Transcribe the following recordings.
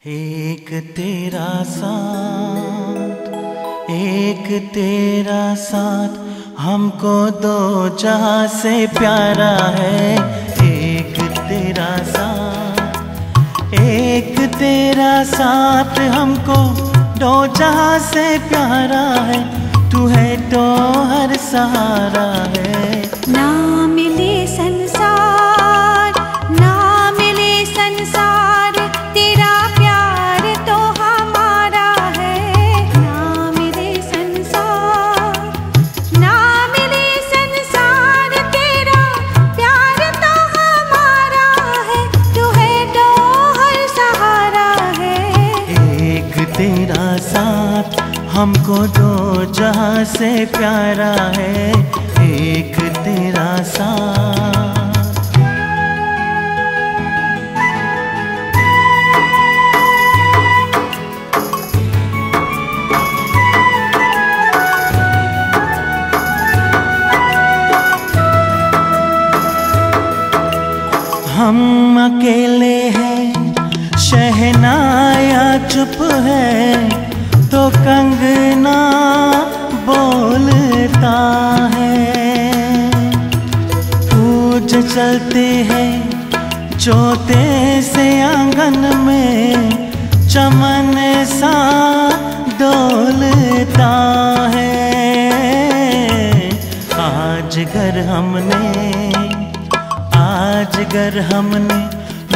एक तेरा साथ, एक तेरा साथ हमको दो जहां से प्यारा है। एक तेरा साथ, एक तेरा साथ हमको दो जहां से प्यारा है। तू है तो हर सहारा है। ना मिले संसार, ना मिले संसार, तेरा प्यार तो हमारा है। ना मिले संसार, ना मिले संसार, तेरा प्यार तो हमारा है। तू है तो हर सहारा है। एक तेरा साथ हमको दो जहां से प्यारा है। एक तेरा साथ। हम अकेले हैं, शहनाया चुप है, तो कंगना बोलता है। पूज चलते हैं जोते से आंगन में, चमन सा डोलता है। आज घर हमने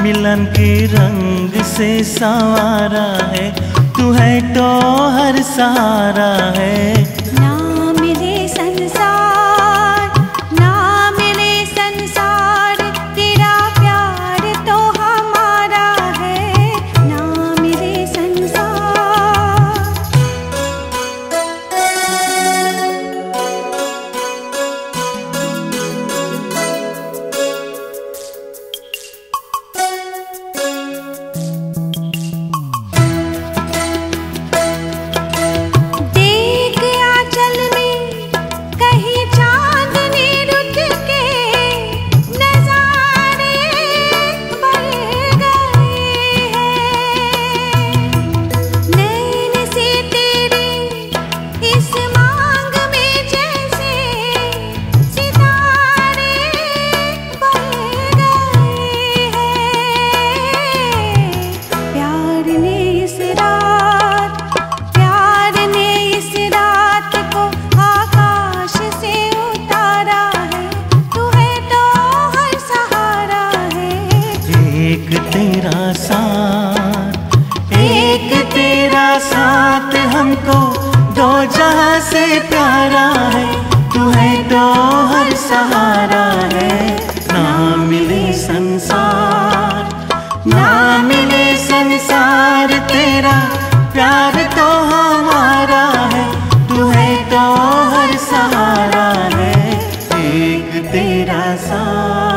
मिलन के रंग से संवारा है। तू है तो हर सहारा है। ना मिले संसार, ना मिले संसार, तेरा प्यार तो हमारा है। ना मिले संसार। एक तेरा साथ, एक तेरा साथ हमको दो जहां से प्यारा है। तू है तो हर सहारा है। ना मिले संसार, ना मिले संसार, तेरा प्यार तो हमारा है। तू है तो हर सहारा है। एक तेरा साथ।